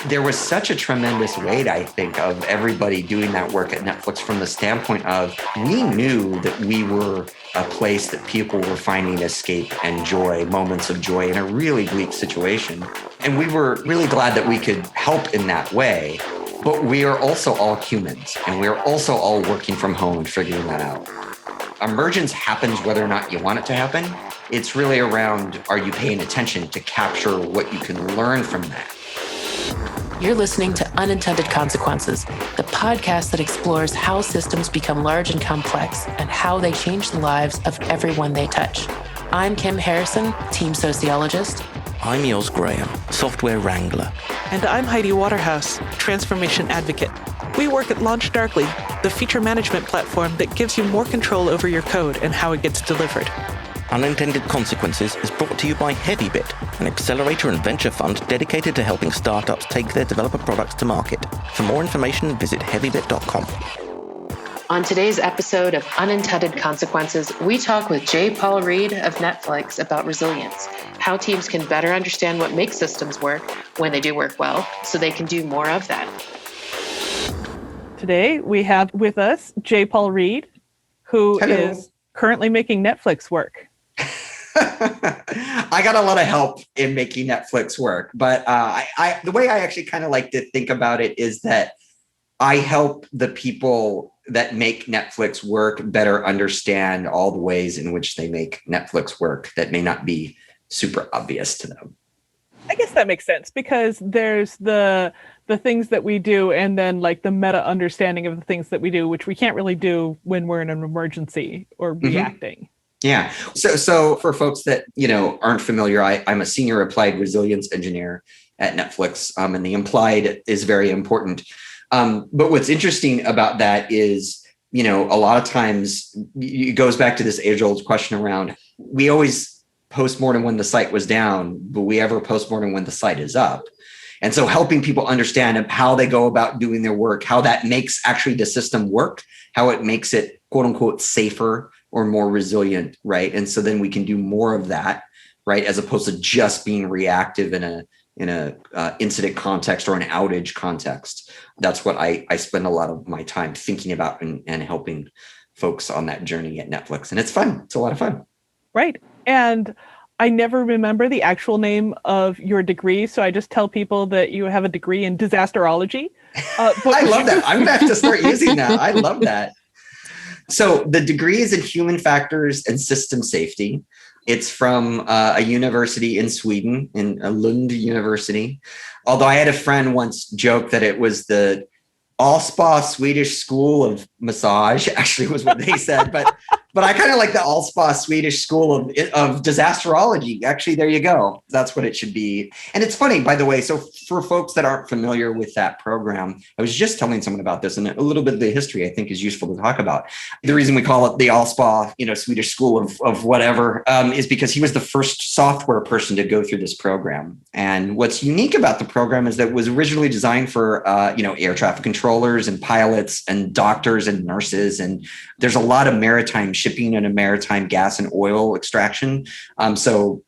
There was such a tremendous weight, I think, of everybody doing that work at Netflix from the standpoint of we knew that we were a place that people were finding escape and joy, moments of joy in a really bleak situation. And we were really glad that we could help in that way. But we are also all humans, and we are also all working from home and figuring that out. Emergence happens whether or not you want it to happen. It's really around, are you paying attention to capture what you can learn from that? You're listening to Unintended Consequences, the podcast that explores how systems become large and complex and how they change the lives of everyone they touch. I'm Kim Harrison, team sociologist. I'm Yoz Graham, software wrangler. And I'm Heidi Waterhouse, transformation advocate. We work at LaunchDarkly, the feature management platform that gives you more control over your code and how it gets delivered. Unintended Consequences is brought to you by Heavybit, an accelerator and venture fund dedicated to helping startups take their developer products to market. For more information, visit heavybit.com. On today's episode of Unintended Consequences, we talk with J. Paul Reed of Netflix about resilience, how teams can better understand what makes systems work when they do work well, so they can do more of that. Today, we have with us J. Paul Reed, who is currently making Netflix work. I got a lot of help in making Netflix work, but the way I actually kind of like to think about it is that I help the people that make Netflix work better understand all the ways in which they make Netflix work that may not be super obvious to them. I guess that makes sense because there's the things that we do and then like the meta understanding of the things that we do, which we can't really do when we're in an emergency or reacting. Yeah. So for folks that, aren't familiar, I'm a senior applied resilience engineer at Netflix, and the implied is very important. But what's interesting about that is, a lot of times it goes back to this age-old question around, we always postmortem when the site was down, but we ever postmortem when the site is up. And so helping people understand how they go about doing their work, how that makes actually the system work, how it makes it quote unquote safer or more resilient, right? And so then we can do more of that, right? As opposed to just being reactive in a incident context or an outage context. That's what I spend a lot of my time thinking about and helping folks on that journey at Netflix. And it's fun. It's a lot of fun. Right. And I never remember the actual name of your degree, so I just tell people that you have a degree in disasterology. I love that. I'm going to have to start using that. I love that. So the degree is in human factors and system safety. It's from a university in Sweden, in Lund University. Although I had a friend once joke that it was the Allspa Swedish School of Massage, actually was what they said. But I kind of like the Allspa Swedish School of Disasterology. Actually, there you go. That's what it should be. And it's funny, by the way. So for folks that aren't familiar with that program, I was just telling someone about this, and a little bit of the history I think is useful to talk about. The reason we call it the Allspa, Swedish School of whatever, is because he was the first software person to go through this program. And what's unique about the program is that it was originally designed for, air traffic controllers and pilots and doctors and nurses. And there's a lot of maritime shipping and a maritime gas and oil extraction. So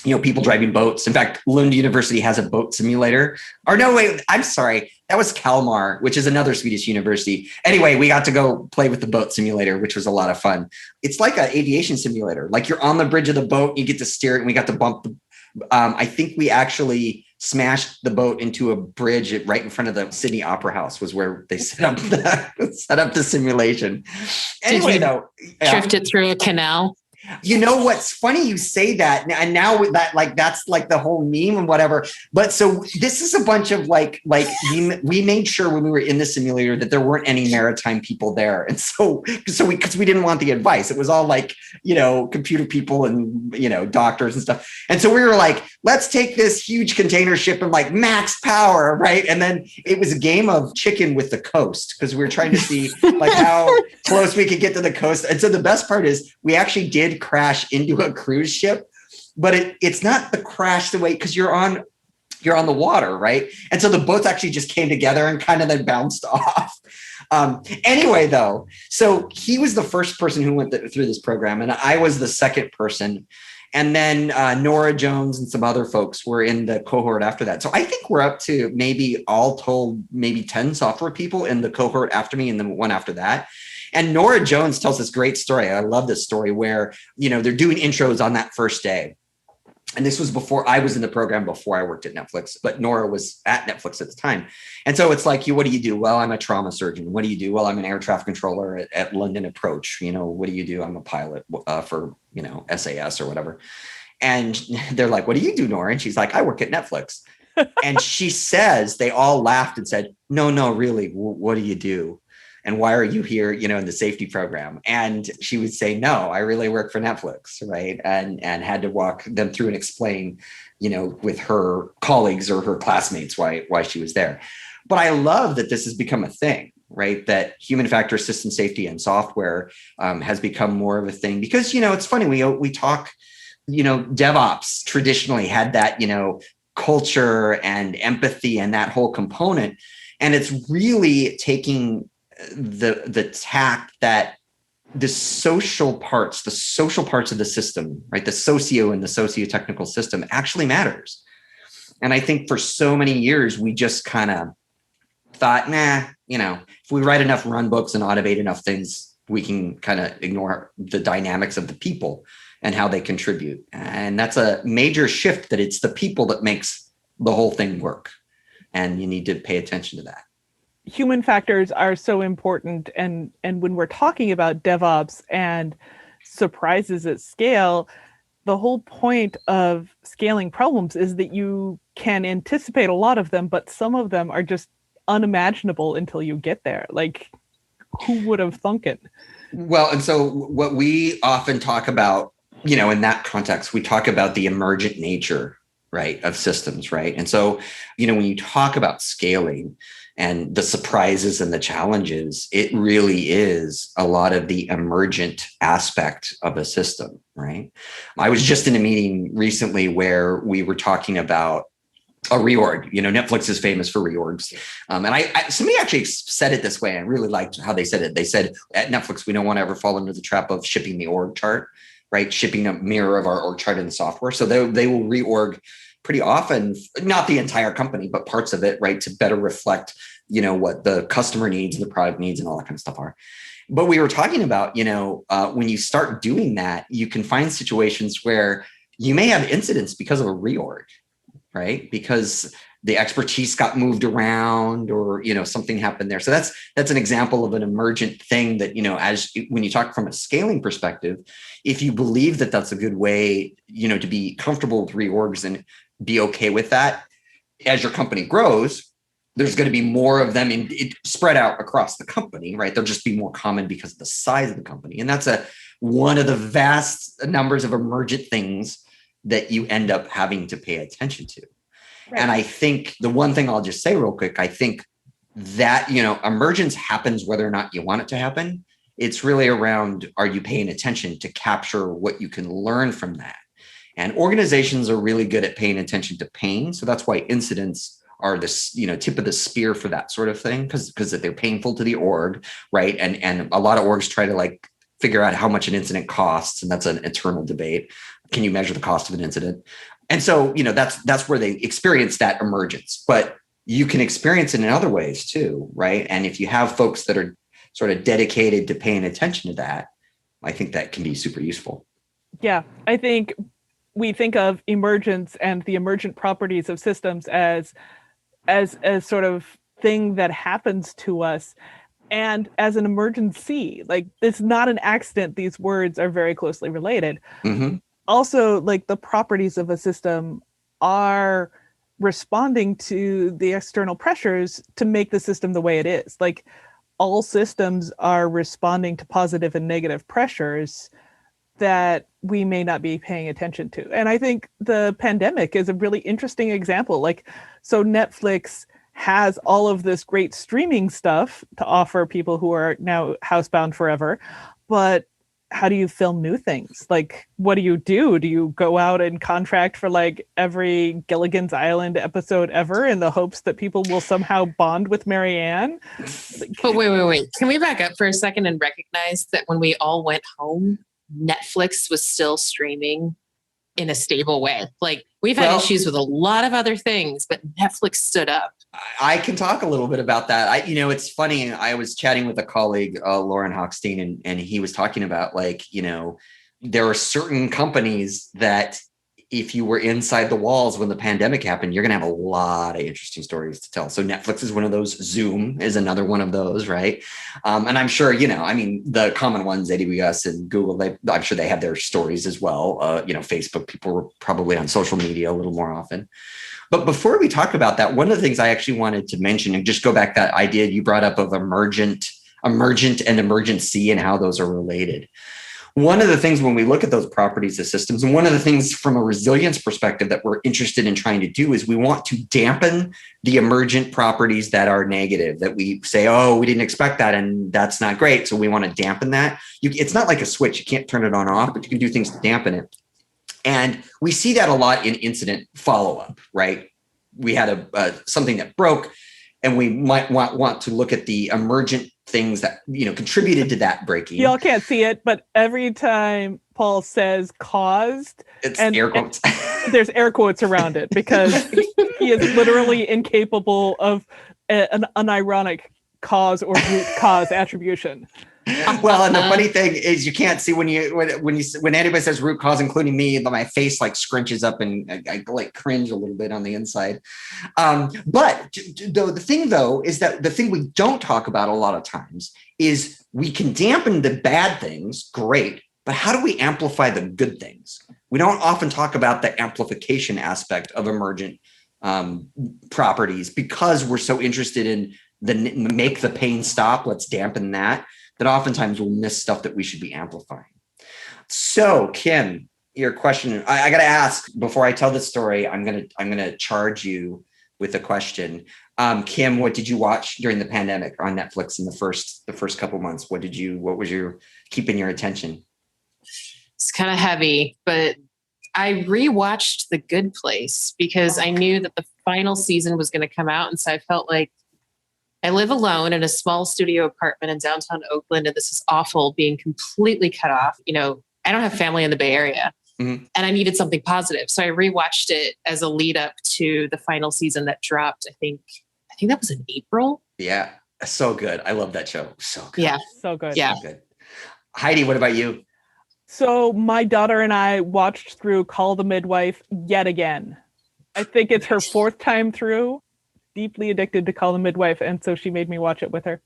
people driving boats. In fact, Lund University has a boat simulator. Or no, wait, I'm sorry. That was Kalmar, which is another Swedish university. Anyway, we got to go play with the boat simulator, which was a lot of fun. It's like an aviation simulator. Like you're on the bridge of the boat, you get to steer it, and we got to bump. I think we actually smashed the boat into a bridge right in front of the Sydney Opera House was where they set up the simulation. Anyway, though, Drifted through a canal. What's funny? You say that, and now that that's like the whole meme and whatever. But so this is a bunch of like we made sure when we were in the simulator that there weren't any maritime people there, and because we didn't want the advice. It was all like computer people and doctors and stuff. And so we were like, let's take this huge container ship and like max power, right? And then it was a game of chicken with the coast because we were trying to see like how close we could get to the coast. And so the best part is we actually did crash into a cruise ship, but it's not the crash the way because you're on the water, right? And so the boats actually just came together and kind of then bounced off. Anyway, though, so he was the first person who went through this program, and I was the second person. And then Nora Jones and some other folks were in the cohort after that. So I think we're up to maybe all told, maybe 10 software people in the cohort after me and the one after that. And Nora Jones tells this great story. I love this story where, they're doing intros on that first day. And this was before I was in the program, before I worked at Netflix, but Nora was at Netflix at the time. And so it's like, what do you do? Well, I'm a trauma surgeon. What do you do? Well, I'm an air traffic controller at London Approach. What do you do? I'm a pilot for, SAS or whatever. And they're like, what do you do, Nora? And she's like, I work at Netflix. And she says, they all laughed and said, no, really, what do you do? And why are you here, in the safety program? And she would say, no, I really work for Netflix, right? And had to walk them through and explain, with her colleagues or her classmates why she was there. But I love that this has become a thing, right? That human factor system safety and software has become more of a thing because, it's funny, we talk, DevOps traditionally had that, culture and empathy and that whole component. And it's really taking the tact that the social parts of the system, right? The socio and the socio-technical system actually matters. And I think for so many years, we just kind of thought, if we write enough run books and automate enough things, we can kind of ignore the dynamics of the people and how they contribute. And that's a major shift, that it's the people that makes the whole thing work. And you need to pay attention to that. Human factors are so important. And when we're talking about DevOps and surprises at scale, the whole point of scaling problems is that you can anticipate a lot of them, but some of them are just unimaginable until you get there. Like, who would have thunk it? Well, and so what we often talk about, in that context, we talk about the emergent nature, right, of systems, right? And so, when you talk about scaling and the surprises and the challenges, it really is a lot of the emergent aspect of a system, right? I was just in a meeting recently where we were talking about a reorg. Netflix is famous for reorgs. And somebody actually said it this way. I really liked how they said it. They said, at Netflix, we don't want to ever fall into the trap of shipping the org chart, right? Shipping a mirror of our org chart in the software. So they will reorg pretty often, not the entire company, but parts of it, right, to better reflect, what the customer needs and the product needs and all that kind of stuff are. But we were talking about, when you start doing that, you can find situations where you may have incidents because of a reorg, right? Because the expertise got moved around or, something happened there. So that's an example of an emergent thing that, when you talk from a scaling perspective, if you believe that that's a good way, to be comfortable with reorgs and be okay with that, as your company grows, there's going to be more of them spread out across the company, right? They'll just be more common because of the size of the company. And that's one of the vast numbers of emergent things that you end up having to pay attention to. Right. And I think the one thing I'll just say real quick, I think that, emergence happens whether or not you want it to happen. It's really around, are you paying attention to capture what you can learn from that? And organizations are really good at paying attention to pain. So that's why incidents are this, tip of the spear for that sort of thing, because they're painful to the org, right? And a lot of orgs try to figure out how much an incident costs, and that's an eternal debate. Can you measure the cost of an incident? And so, that's where they experience that emergence. But you can experience it in other ways too, right? And if you have folks that are sort of dedicated to paying attention to that, I think that can be super useful. Yeah, I think we think of emergence and the emergent properties of systems as sort of thing that happens to us, and as an emergency. Like, it's not an accident. These words are very closely related. Mm-hmm. Also, the properties of a system are responding to the external pressures to make the system the way it is. Like, all systems are responding to positive and negative pressures that we may not be paying attention to. And I think the pandemic is a really interesting example. So Netflix has all of this great streaming stuff to offer people who are now housebound forever. But how do you film new things? What do you do? Do you go out and contract for every Gilligan's Island episode ever in the hopes that people will somehow bond with Marianne? But wait. Can we back up for a second and recognize that when we all went home, Netflix was still streaming in a stable way. Like we've had issues with a lot of other things, but Netflix stood up. I can talk a little bit about that. It's funny. I was chatting with a colleague, Lauren Hochstein, and he was talking about there are certain companies that if you were inside the walls when the pandemic happened, you're going to have a lot of interesting stories to tell. So Netflix is one of those. Zoom is another one of those, right? And I'm sure, the common ones, AWS and Google, I'm sure they have their stories as well. Facebook, people were probably on social media a little more often. But before we talk about that, one of the things I actually wanted to mention and just go back that idea you brought up of emergent and emergency and how those are related. One of the things when we look at those properties of systems, and one of the things from a resilience perspective that we're interested in trying to do is we want to dampen the emergent properties that are negative, that we say, oh, we didn't expect that, and that's not great. So we want to dampen that. It's not like a switch. You can't turn it on or off, but you can do things to dampen it. And we see that a lot in incident follow-up, right? We had something that broke, and we might want to look at the emergent things that contributed to that breaking. Y'all can't see it, but every time Paul says caused, it's air quotes. There's air quotes around it because he is literally incapable of an unironic cause or root cause attribution. Well, and the funny thing is you can't see when anybody says root cause, including me, my face like scrunches up and I like cringe a little bit on the inside. But the thing though is that the thing we don't talk about a lot of times is we can dampen the bad things, great, but how do we amplify the good things? We don't often talk about the amplification aspect of emergent properties because we're so interested in make the pain stop. Let's dampen that oftentimes we'll miss stuff that we should be amplifying. So, Kim, your question, I got to ask before I tell the story, I'm going to charge you with a question. Kim, what did you watch during the pandemic on Netflix in the first couple months? What was your keeping your attention? It's kind of heavy, but I rewatched The Good Place because I knew that the final season was going to come out. And so I felt like I live alone in a small studio apartment in downtown Oakland, and this is awful being completely cut off. I don't have family in the Bay Area, and I needed something positive. So I rewatched it as a lead up to the final season that dropped. I think that was in April. Yeah. So good. I love that show. So good. Yeah. So good. Yeah. So good. Heidi, what about you? So my daughter and I watched through Call the Midwife yet again. I think it's her fourth time through. Deeply addicted to Call the Midwife, and so she made me watch it with her.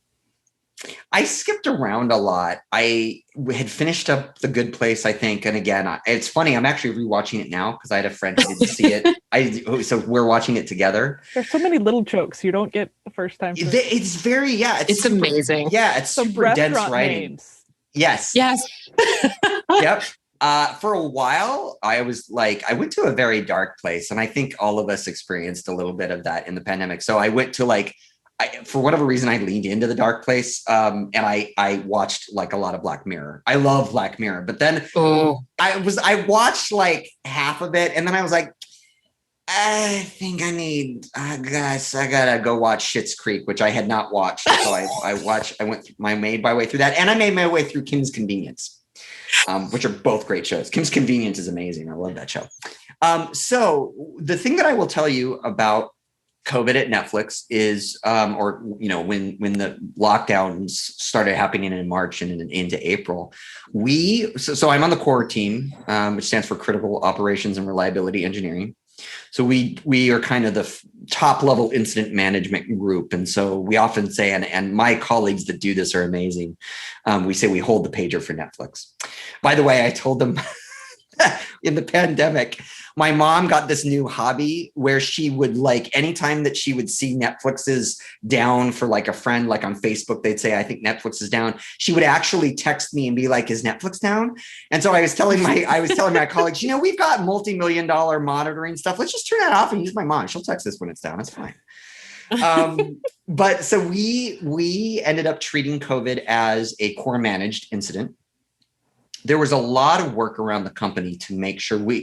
I skipped around a lot. I had finished up The Good Place, I think, and again, it's funny. I'm actually rewatching it now because I had a friend who didn't see it. So we're watching it together. There's so many little jokes you don't get the first time. It's very it's super, amazing. Yeah, it's some super dense writing. Names. Yes. Yep. For a while, I went to a very dark place, and I think all of us experienced a little bit of that in the pandemic. So I went to for whatever reason, I leaned into the dark place, and I watched a lot of Black Mirror. I love Black Mirror, but then I watched half of it, and then I was like, I think I gotta go watch Schitt's Creek, which I had not watched. So I made my way through that, and I made my way through Kim's Convenience. Which are both great shows. Kim's Convenience is amazing. I love that show. So the thing that I will tell you about COVID at Netflix is, when the lockdowns started happening in March and into April, so I'm on the core team, which stands for Critical Operations and Reliability Engineering. So we are kind of the top level incident management group. And so we often say, and my colleagues that do this are amazing. We say we hold the pager for Netflix. By the way, I told them in the pandemic, my mom got this new hobby where she would anytime that she would see Netflix is down for a friend, on Facebook, they'd say, I think Netflix is down. She would actually text me and be like, is Netflix down? And so I was telling my colleagues, we've got multi-million-dollar monitoring stuff. Let's just turn that off and use my mom. She'll text us when it's down. It's fine. But so we ended up treating COVID as a core managed incident. there was a lot of work around the company to make sure we,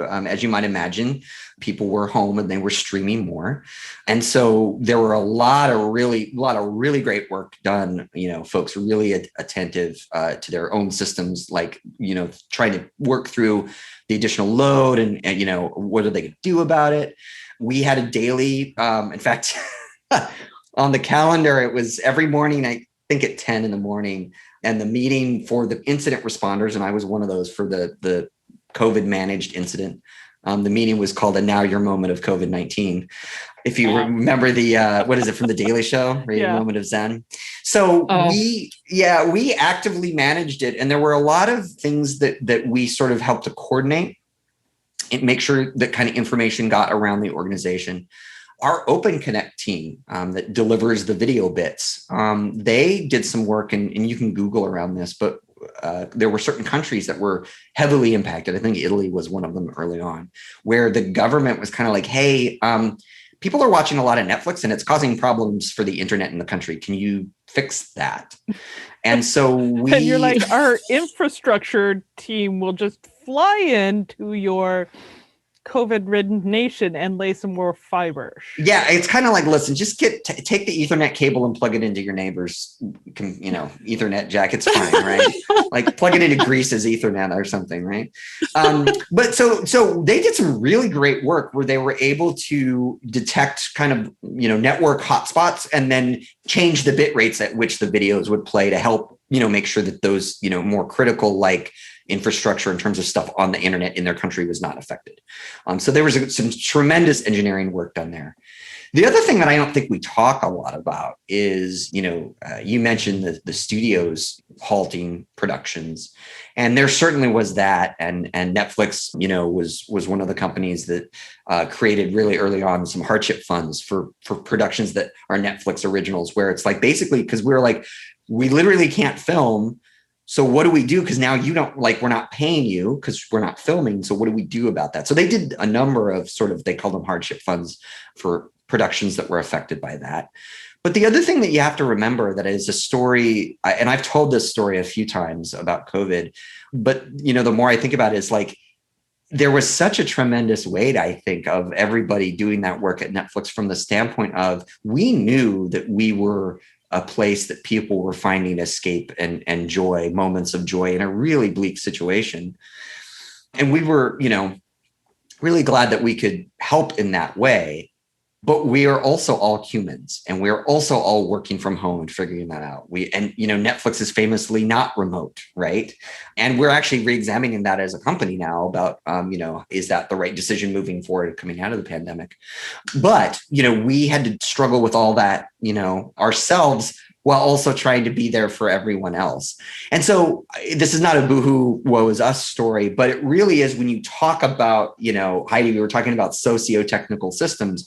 as you might imagine, people were home and they were streaming more. And so there were a lot of really great work done. Folks were really attentive to their own systems, like, trying to work through the additional load and what are they going to do about it? We had a daily, in fact, on the calendar, it was every morning, I think at 10 in the morning, and the meeting for the incident responders, and I was one of those for the COVID managed incident. The meeting was called "A Now Your Moment of COVID-19." If you remember the what is it from the Daily Show, right? Yeah. Moment of Zen. So we actively managed it, and there were a lot of things that we sort of helped to coordinate and make sure that kind of information got around the organization. Our Open Connect team that delivers the video bits, they did some work, and you can Google around this, but there were certain countries that were heavily impacted. I think Italy was one of them early on, where the government was kind of like, hey, people are watching a lot of Netflix and it's causing problems for the internet in the country. Can you fix that? And so and you're like, our infrastructure team will just fly into your COVID-ridden nation and lay some more fiber. Yeah, it's kind of like, listen, just take the Ethernet cable and plug it into your neighbor's, Ethernet jack. It's fine, right? Like plug it into Greece's Ethernet or something, right? But so they did some really great work where they were able to detect kind of network hotspots and then change the bit rates at which the videos would play to help make sure that those more critical like infrastructure in terms of stuff on the internet in their country was not affected. So there was some tremendous engineering work done there. The other thing that I don't think we talk a lot about is, you mentioned the studios halting productions, and there certainly was that. And Netflix, was one of the companies that created really early on some hardship funds for productions that are Netflix originals, where it's like basically because we were like, we literally can't film. So what do we do? Because now we're not paying you because we're not filming. So what do we do about that? So they did a number of they call them hardship funds for productions that were affected by that. But the other thing that you have to remember that is a story, and I've told this story a few times about COVID, but the more I think about it, is like, there was such a tremendous weight, I think, of everybody doing that work at Netflix from the standpoint of, we knew that we were a place that people were finding escape and joy, moments of joy in a really bleak situation. And we were, really glad that we could help in that way. But we are also all humans, and we're also all working from home and figuring that out. Netflix is famously not remote, right? And we're actually re-examining that as a company now about, is that the right decision moving forward coming out of the pandemic? But, we had to struggle with all that, ourselves, while also trying to be there for everyone else. And so this is not a boohoo, woe is us story, but it really is when you talk about, Heidi, we were talking about socio-technical systems.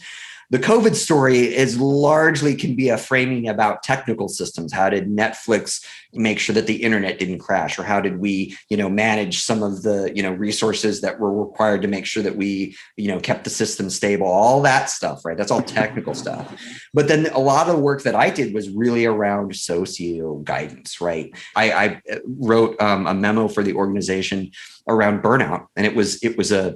The COVID story is largely can be a framing about technical systems. How did Netflix make sure that the internet didn't crash? Or how did we, manage some of the, resources that were required to make sure that we, kept the system stable, all that stuff, right? That's all technical stuff. But then a lot of the work that I did was really around socio guidance, right? I wrote a memo for the organization around burnout, and it was a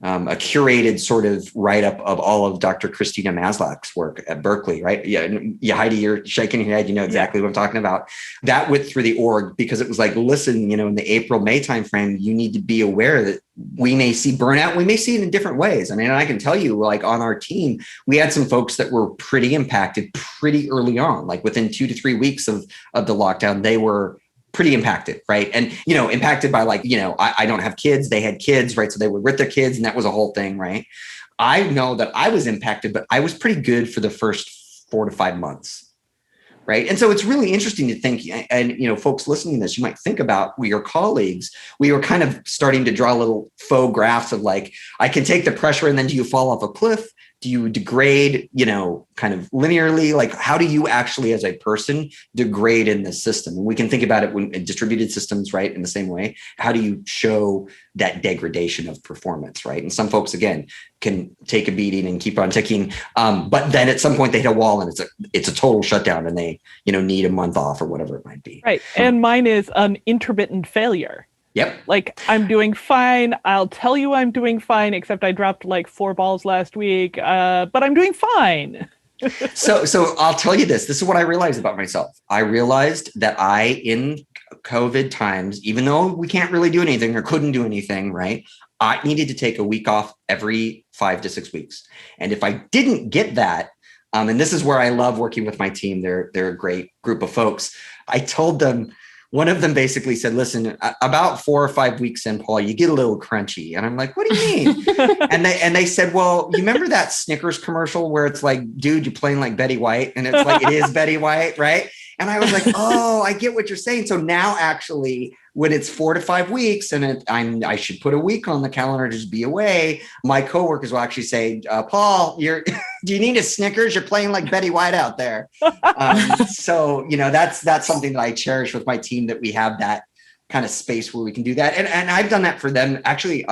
curated sort of write-up of all of Dr. Christina Maslach's work at Berkeley, right? Yeah, Heidi, you're shaking your head. You know exactly what I'm talking about. That went through the org because it was like, listen, in the April, May timeframe, you need to be aware that we may see burnout. We may see it in different ways. I mean, I can tell you, like on our team, we had some folks that were pretty impacted pretty early on, like within 2 to 3 weeks of the lockdown, they were pretty impacted, right? And, impacted by like, I don't have kids, they had kids, right? So they were with their kids and that was a whole thing, right? I know that I was impacted, but I was pretty good for the first 4 to 5 months, right? And so it's really interesting to think, and, folks listening to this, you might think about your colleagues. We were kind of starting to draw little faux graphs of like, I can take the pressure and then do you fall off a cliff? Do you degrade, kind of linearly? Like, how do you actually, as a person, degrade in the system? And we can think about it when in distributed systems, right? In the same way, how do you show that degradation of performance, right? And some folks, again, can take a beating and keep on ticking, but then at some point they hit a wall and it's a total shutdown, and they, need a month off or whatever it might be. Right, and mine is an intermittent failure. Yep. Like, I'm doing fine. I'll tell you I'm doing fine, except I dropped like 4 balls last week, but I'm doing fine. So I'll tell you this. This is what I realized about myself. I realized that in COVID times, even though we can't really do anything or couldn't do anything, right? I needed to take a week off every 5 to 6 weeks. And if I didn't get that, and this is where I love working with my team. They're a great group of folks. I told them, one of them basically said, listen, about 4 or 5 weeks in, Paul, you get a little crunchy. And I'm like, what do you mean? and they said, well, you remember that Snickers commercial where it's like, dude, you're playing like Betty White. And it's like, it is Betty White, right? And I was like, oh, I get what you're saying. So now actually, when it's 4 to 5 weeks and I should put a week on the calendar to just be away, my coworkers will actually say, Paul, do you need a Snickers? You're playing like Betty White out there. So, that's something that I cherish with my team, that we have that kind of space where we can do that. And I've done that for them actually,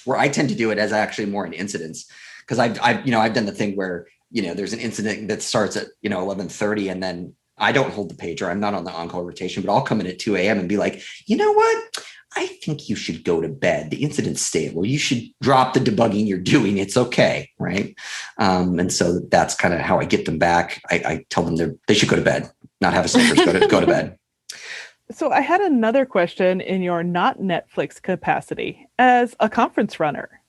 where I tend to do it as actually more an incidence, because I've done the thing where, there's an incident that starts at, 11:30 and then I don't hold the pager. I'm not on the on-call rotation, but I'll come in at 2 a.m. and be like, you know what? I think you should go to bed. The incident's stable. You should drop the debugging you're doing. It's okay, right? And so that's kind of how I get them back. I tell them they should go to bed, not have a Snickers, go to bed. So I had another question in your not Netflix capacity as a conference runner.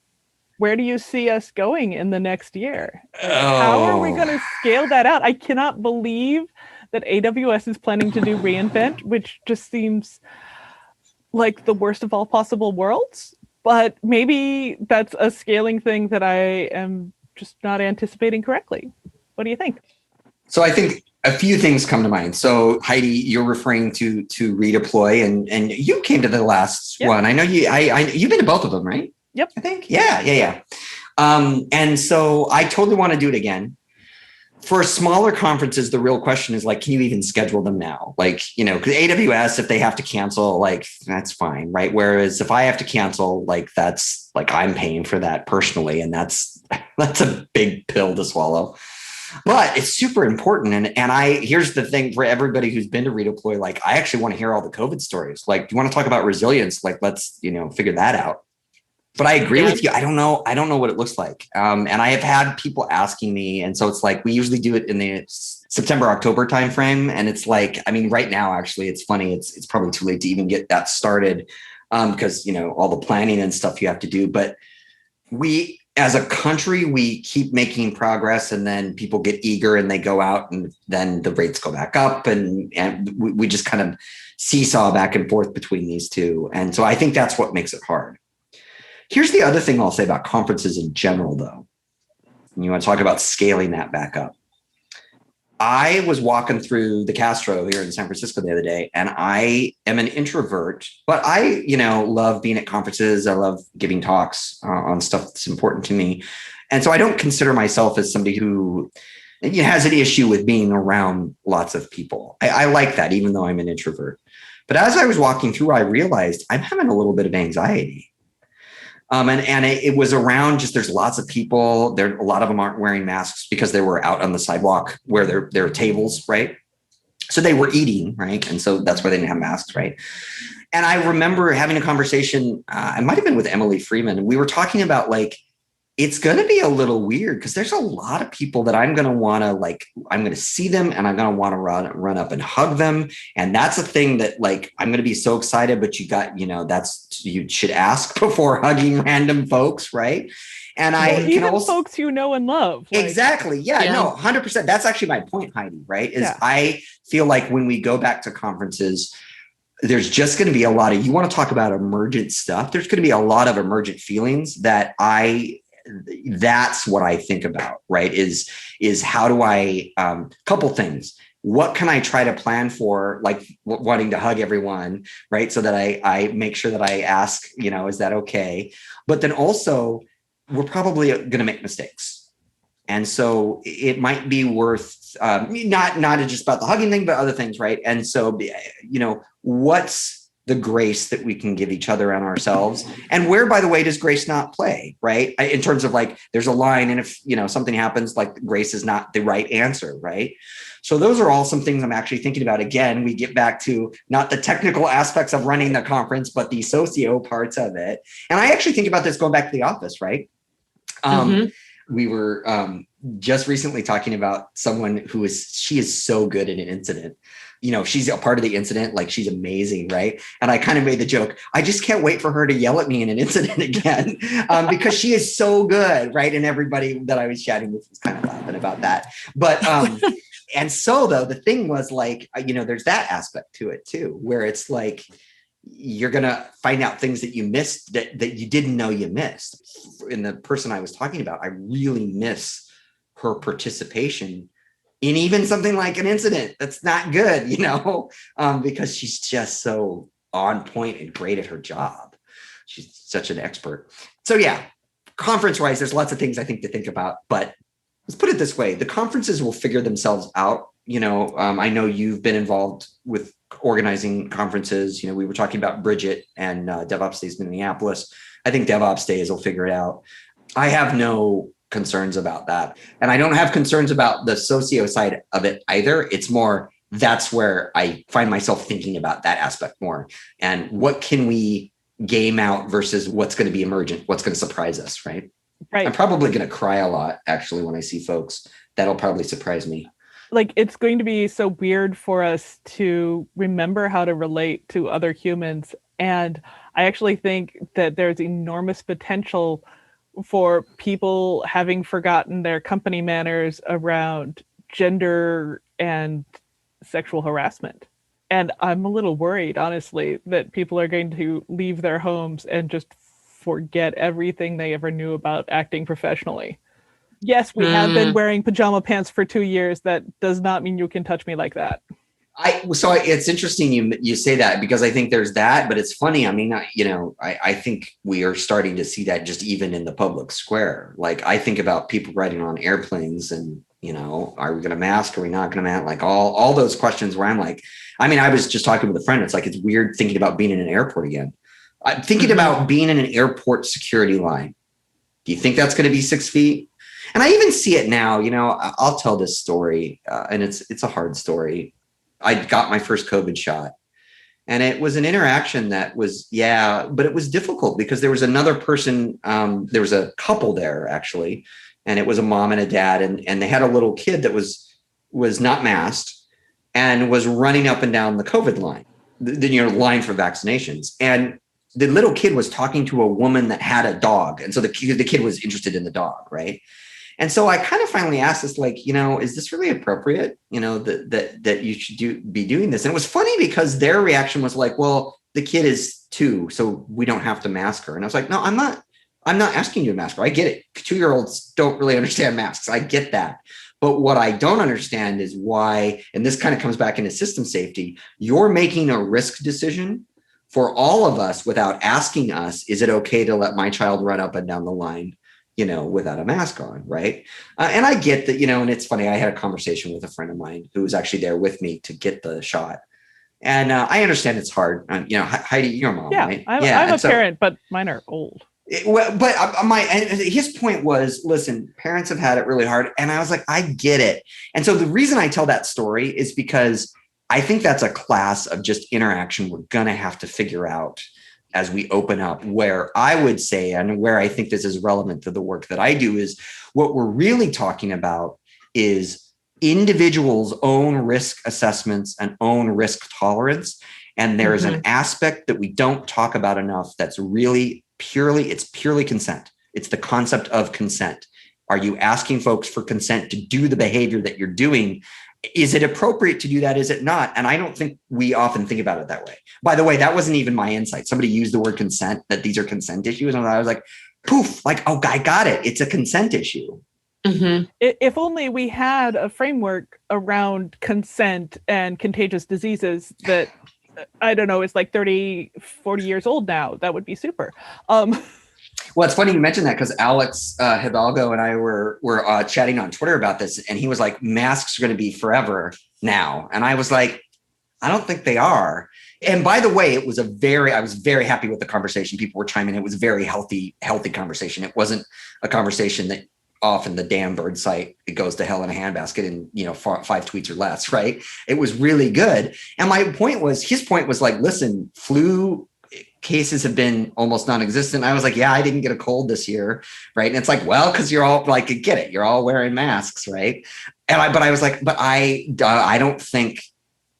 Where do you see us going in the next year? How are we going to scale that out? I cannot believe that AWS is planning to do reInvent, which just seems like the worst of all possible worlds. But maybe that's a scaling thing that I am just not anticipating correctly. What do you think? So I think a few things come to mind. So Heidi, you're referring to redeploy, and you came to the last one. I know you've been to both of them, right? Yep. I think. Yeah. And so I totally want to do it again. For smaller conferences, the real question is like, can you even schedule them now? Like, because AWS, if they have to cancel, like, that's fine, right? Whereas if I have to cancel, like, that's like, I'm paying for that personally. And that's a big pill to swallow. But it's super important. And here's the thing for everybody who's been to redeploy, like, I actually want to hear all the COVID stories. Like, do you want to talk about resilience? Like, let's, figure that out. But I agree with you. I don't know what it looks like. And I have had people asking me. And so it's like, we usually do it in the September, October timeframe. And it's like, I mean, right now, actually, it's funny. It's probably too late to even get that started because, all the planning and stuff you have to do. But we, as a country, we keep making progress, and then people get eager and they go out, and then the rates go back up, and we just kind of seesaw back and forth between these two. And so I think that's what makes it hard. Here's the other thing I'll say about conferences in general, though. You want to talk about scaling that back up. I was walking through the Castro here in San Francisco the other day, and I am an introvert, but I, love being at conferences. I love giving talks on stuff that's important to me. And so I don't consider myself as somebody who has an issue with being around lots of people. I like that, even though I'm an introvert. But as I was walking through, I realized I'm having a little bit of anxiety. And it was around just, there's lots of people there. A lot of them aren't wearing masks because they were out on the sidewalk where there are tables, right? So they were eating, right? And so that's why they didn't have masks, right? And I remember having a conversation, I might've been with Emily Freeman, and we were talking about like, it's going to be a little weird because there's a lot of people that I'm going to want to I'm going to see them and I'm going to want to run up and hug them. And that's a thing that I'm going to be so excited, but you should ask before hugging random folks. Right. And folks and love. Exactly. Yeah, no, 100%. That's actually my point, Heidi, right? I feel like when we go back to conferences, there's just going to be a lot of, you want to talk about emergent stuff. There's going to be a lot of emergent feelings that's what I think about, right? Is how do I, couple things. What can I try to plan for, like wanting to hug everyone, right? So that I make sure that I ask, is that okay? But then also we're probably going to make mistakes. And so it might be worth, not just about the hugging thing, but other things, right? And so, what's the grace that we can give each other and ourselves. And where, by the way, does grace not play, right? In terms of like, there's a line, and if, something happens, like grace is not the right answer, right? So those are all some things I'm actually thinking about. Again, we get back to not the technical aspects of running the conference, but the socio parts of it. And I actually think about this going back to the office, right? We were just recently talking about someone she is so good at an incident. She's a part of the incident, like she's amazing, right? And I kind of made the joke, I just can't wait for her to yell at me in an incident again, because she is so good, right? And everybody that I was chatting with was kind of laughing about that. But and so though, the thing was like, there's that aspect to it too, where it's like, you're going to find out things that you missed that you didn't know you missed. In the person I was talking about, I really miss her participation in even something like an incident that's not good, because she's just so on point and great at her job. She's such an expert. So yeah, conference-wise, there's lots of things I think to think about, but let's put it this way. The conferences will figure themselves out. I know you've been involved with organizing conferences. We were talking about Bridget and DevOps Days in Minneapolis. I think DevOps Days will figure it out. I have no concerns about that. And I don't have concerns about the socio side of it either. It's more, that's where I find myself thinking about that aspect more. And what can we game out versus what's going to be emergent, what's going to surprise us, right? Right. I'm probably going to cry a lot, actually, when I see folks. That'll probably surprise me. Like, it's going to be so weird for us to remember how to relate to other humans. And I actually think that there's enormous potential for people having forgotten their company manners around gender and sexual harassment. And I'm a little worried, honestly, that people are going to leave their homes and just forget everything they ever knew about acting professionally. Yes, we have been wearing pajama pants for 2 years. That does not mean you can touch me like that. It's interesting you say that, because I think there's that, but it's funny. I mean, I think we are starting to see that just even in the public square. Like, I think about people riding on airplanes and, are we going to mask? Are we not going to mask? Like all those questions where I'm like, I mean, I was just talking with a friend. It's like, it's weird thinking about being in an airport again. I'm thinking about being in an airport security line. Do you think that's going to be 6 feet? And I even see it now, I'll tell this story, and it's a hard story. I got my first COVID shot, and it was an interaction that was, but it was difficult because there was another person. There was a couple there actually, and it was a mom and a dad, and they had a little kid that was not masked and was running up and down the COVID line, the line for vaccinations. And the little kid was talking to a woman that had a dog. And so the kid was interested in the dog. Right. And so I kind of finally asked this, like, is this really appropriate? That you should be doing this. And it was funny because their reaction was like, well, the kid is 2, so we don't have to mask her. And I was like, no, I'm not asking you to mask her. I get it. 2-year-olds don't really understand masks. I get that. But what I don't understand is why, and this kind of comes back into system safety, you're making a risk decision for all of us without asking us, is it okay to let my child run up and down the line, without a mask on, right? And I get that, and it's funny, I had a conversation with a friend of mine who was actually there with me to get the shot. And I understand it's hard. Heidi, you're a mom, right? I'm a parent, but mine are old. His point was, listen, parents have had it really hard. And I was like, I get it. And so the reason I tell that story is because I think that's a class of just interaction we're going to have to figure out as we open up, where I would say, and where I think this is relevant to the work that I do, is what we're really talking about is individuals' own risk assessments and own risk tolerance. And there's an aspect that we don't talk about enough that's really purely consent. It's the concept of consent. Are you asking folks for consent to do the behavior that you're doing? Is it appropriate to do that? Is it not? And I don't think we often think about it that way. By the way, that wasn't even my insight. Somebody used the word consent, that these are consent issues. And I was like, poof, like, oh, I got it. It's a consent issue. Mm-hmm. If only we had a framework around consent and contagious diseases that, I don't know, it's like 30, 40 years old now. That would be super. Well, it's funny you mentioned that, because Alex Hidalgo and I were chatting on Twitter about this, and he was like, masks are going to be forever now. And I was like, I don't think they are. And by the way, I was very happy with the conversation. People were chiming in. It was a very healthy conversation. It wasn't a conversation that often the damn bird site, it goes to hell in a handbasket in, 5 tweets or less, right? It was really good. And his point was like, listen, flu cases have been almost non-existent. I was like, yeah, I didn't get a cold this year. Right. And it's like, well, because you're all like, get it. You're all wearing masks. Right. And I was like, but I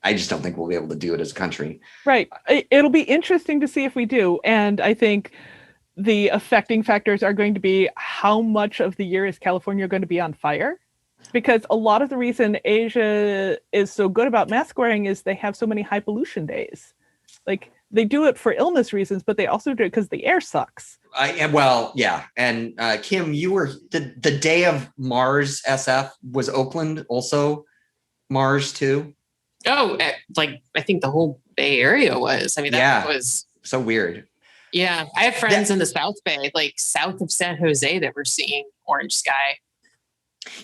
just don't think we'll be able to do it as a country. Right. It'll be interesting to see if we do. And I think the affecting factors are going to be how much of the year is California going to be on fire? Because a lot of the reason Asia is so good about mask wearing is they have so many high pollution days. Like they do it for illness reasons, but they also do it because the air sucks. Yeah. And Kim, you were the day of Mars SF, was Oakland also Mars too? Oh, like I think the whole Bay Area was. I mean, that was so weird. Yeah. I have friends in the South Bay, like south of San Jose, that were seeing orange sky.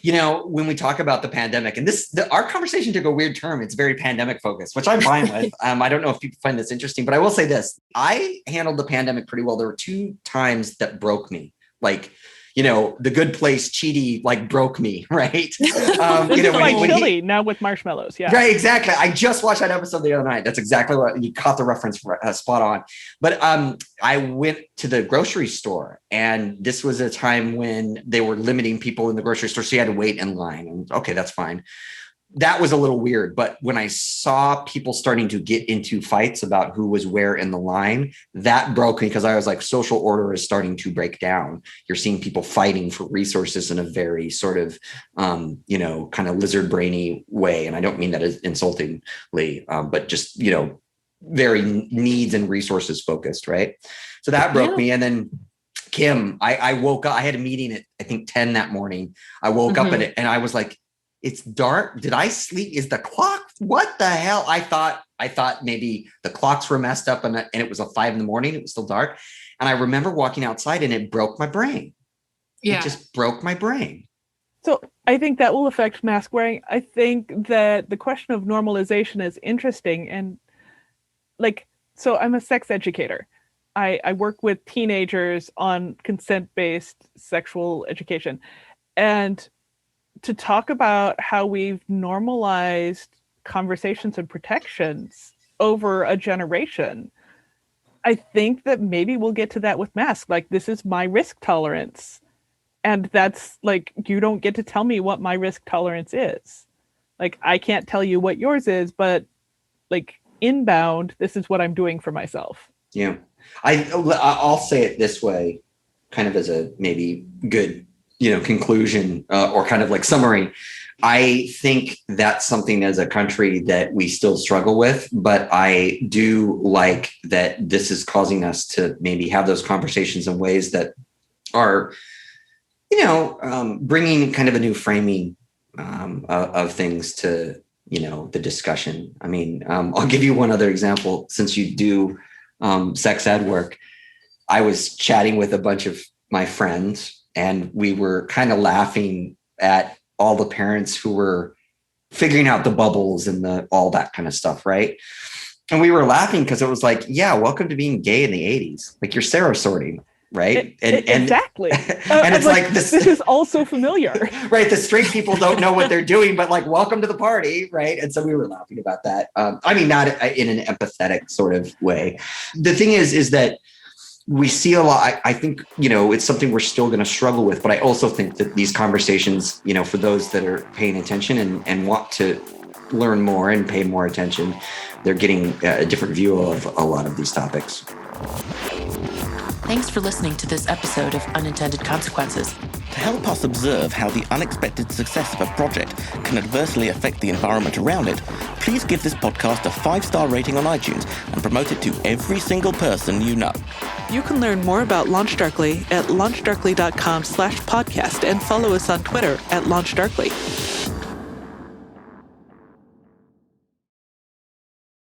When we talk about the pandemic, and our conversation took a weird turn. It's very pandemic focused, which I'm fine with. I don't know if people find this interesting, but I will say this. I handled the pandemic pretty well. There were 2 times that broke me. Like, the Good Place Cheaty broke me, right? Chili now with marshmallows. Yeah. Right, exactly. I just watched that episode the other night. That's exactly what you caught the reference spot on. But I went to the grocery store, and this was a time when they were limiting people in the grocery store. So you had to wait in line. And okay, that's fine. That was a little weird. But when I saw people starting to get into fights about who was where in the line, that broke me, because I was like, social order is starting to break down. You're seeing people fighting for resources in a very sort of, kind of lizard brainy way. And I don't mean that as insultingly, but just, very needs and resources focused. Right. So that broke me. And then Kim, I woke up, I had a meeting at, I think 10 that morning. I woke up at it and I was like, it's dark. Did I sleep? Is the clock? What the hell? I thought maybe the clocks were messed up and it was 5 a.m. It was still dark. And I remember walking outside and it broke my brain. Yeah. It just broke my brain. So I think that will affect mask wearing. I think that the question of normalization is interesting. And so I'm a sex educator. I work with teenagers on consent-based sexual education. And to talk about how we've normalized conversations and protections over a generation, I think that maybe we'll get to that with masks. Like, this is my risk tolerance. And that's like, you don't get to tell me what my risk tolerance is. Like, I can't tell you what yours is, but inbound, this is what I'm doing for myself. Yeah. I'll say it this way, kind of as a maybe good conclusion or kind of summary. I think that's something as a country that we still struggle with, but I do like that this is causing us to maybe have those conversations in ways that are, bringing kind of a new framing of things to, the discussion. I mean, I'll give you one other example. Since you do sex ed work, I was chatting with a bunch of my friends, and we were kind of laughing at all the parents who were figuring out the bubbles and all that kind of stuff, right? And we were laughing because it was like, yeah, welcome to being gay in the 80s. Like, you're Sarah sorting, right? Exactly. And it's like this is also familiar. Right. The straight people don't know what they're doing, but welcome to the party, right? And so we were laughing about that. I mean, not in an empathetic sort of way. The thing is that we see a lot. I think, it's something we're still going to struggle with, but I also think that these conversations, for those that are paying attention and want to learn more and pay more attention, they're getting a different view of a lot of these topics. Thanks for listening to this episode of Unintended Consequences. To help us observe how the unexpected success of a project can adversely affect the environment around it, please give this podcast a 5-star rating on iTunes and promote it to every single person you know. You can learn more about LaunchDarkly at launchdarkly.com/podcast and follow us on Twitter at LaunchDarkly.